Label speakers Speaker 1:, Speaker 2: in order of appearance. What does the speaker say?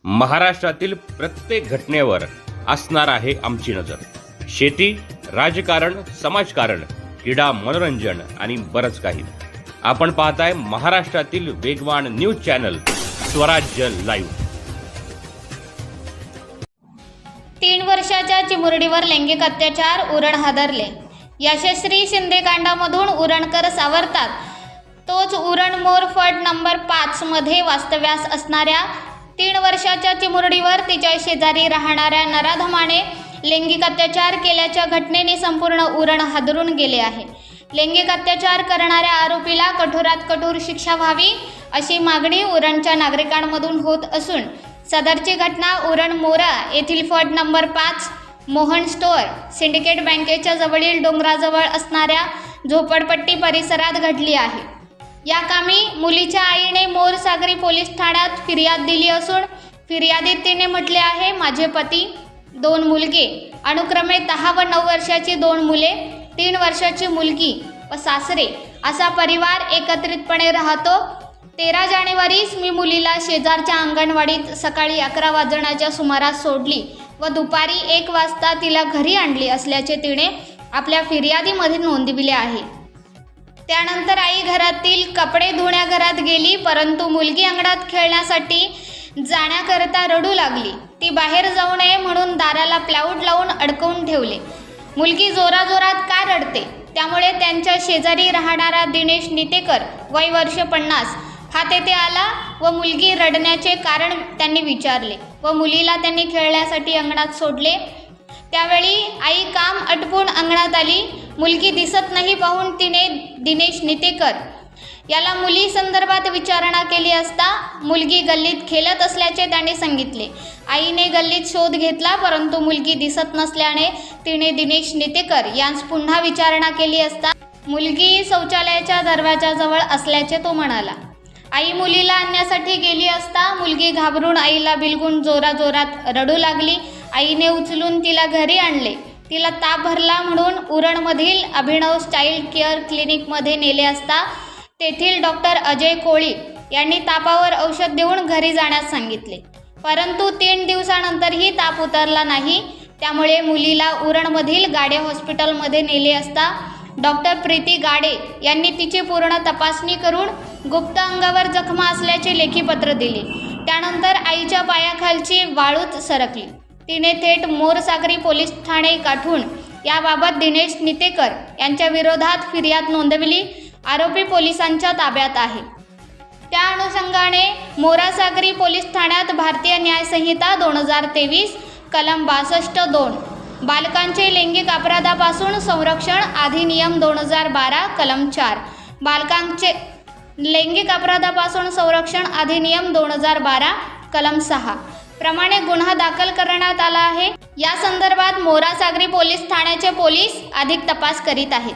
Speaker 1: महाराष्ट्रातील प्रत्येक घटनेवर असणार आहे आमची नजर। शेती, राजकारण, समाजकारण, क्रीडा, मनोरंजन आणि बरंच काही। आपण पाहताय महाराष्ट्रातील वेगवान न्यूज चॅनल स्वराज्य लाईव्ह।
Speaker 2: 3 वर्षाच्या चिमुरडीवर लैंगिक अत्याचार, उरण हादरले। यशस्वी शिंदेकांडामधून उरणकर सावरतात। तोच उरण मोरफड नंबर 5 मध्ये वास्तव्यास असणाऱ्या 3 वर्षाच्या चिमुरडीवर तिच्या शेजारी राहणाऱ्या नराधमाने लैंगिक अत्याचार केल्याच्या घटनेने संपूर्ण उरण हादरून गेले आहे। लैंगिक अत्याचार करणाऱ्या आरोपीला कठोरात कठोर शिक्षा व्हावी अशी मागणी उरणच्या नागरिकांमधून होत असून सदरची घटना उरण मोरा येथील फड नंबर 5 मोहन स्टोअर सिंडिकेट बँकेच्या जवळील डोंगराजवळ असणाऱ्या झोपडपट्टी परिसरात घडली आहे। या कामी मुलीच्या आईने मोरसागरी पोलीस ठाण्यात फिर्याद दिली असून फिर्यादीत तिने म्हटले आहे, माझे पती, 2 मुलगे, अनुक्रमे 10 व 9 वर्षाची 2 मुले, 3 वर्षाची मुलगी व सासरे असा परिवार एकत्रितपणे राहतो। 13 जानेवारीस मी मुलीला शेजारच्या अंगणवाडीत सकाळी 11 वाजण्याच्या सुमारास सोडली व दुपारी 1 वाजता तिला घरी आणली असल्याचे तिने आपल्या फिर्यादीमध्ये नोंदविले आहे। त्यानंतर आई घरातील कपडे धुण्याघरात गेली, परंतु मुलगी अंगणात खेळण्यासाठी जाण्याकरता रडू लागली। ती बाहेर जाऊ नये म्हणून दाराला प्लाऊड लावून अडकवून ठेवले। मुलगी जोराजोरात का रडते, त्यामुळे त्यांच्या शेजारी राहणारा दिनेश नितेकर वय वर्ष 50 हा तेथे आला व मुलगी रडण्याचे कारण त्यांनी विचारले व मुलीला त्यांनी खेळण्यासाठी अंगणात सोडले। त्यावेळी आई काम आटपून अंगणात आली। मुलगी दिसत नाही पाहून तिने दिनेश नितेकर याला मुली संदर्भात विचारणा केली असता मुलगी गल्लीत खेळत असल्याचे त्याने सांगितले। आईने गल्लीत शोध घेतला, परंतु मुलगी दिसत नसल्याने तिने दिनेश नितेकर यांस पुन्हा विचारणा केली असता मुलगी शौचालयाच्या दरवाजाजवळ असल्याचे तो म्हणाला। आई मुलीला आणण्यासाठी गेली असता मुलगी घाबरून आईला बिलगून जोराजोरात रडू लागली। आईने उचलून तिला घरी आणले। तिला ताप भरला म्हणून उरणमधील अभिनव चाइल्ड केअर क्लिनिकमध्ये नेले असता तेथील डॉक्टर अजय कोळी यांनी तापावर औषध देऊन घरी जाण्यास सांगितले, परंतु 3 दिवसानंतरही ताप उतरला नाही। त्यामुळे मुलीला उरणमधील गाडे हॉस्पिटलमध्ये नेले असता डॉक्टर प्रीती गाडे यांनी तिची पूर्ण तपासणी करून गुप्त अंगावर जखमा असल्याचे लेखी पत्र दिले। त्यानंतर आईच्या पायाखालची वाळूच सरकली। तिने थेट मोरसागरी पोलीस ठाणे गाठून याबाबत दिनेश नितेकर यांच्या विरोधात फिर्याद नोंदवली। आरोपी पोलिसांच्या ताब्यात आहे। त्या अनुषंगाने मोरासागरी पोलीस ठाण्यात भारतीय न्याय संहिता 2023 कलम 62(2) बालकांचे लैंगिक अपराधापासून संरक्षण अधिनियम 2012 कलम 4 बालकांचे लैंगिक अपराधापासून संरक्षण अधिनियम 2012 कलम 6 प्रमाणे गुन्हा दाखल करण्यात आला आहे। या संदर्भात मोरासागरी पोलीस ठाण्याचे पोलीस अधिक तपास करीत आहेत।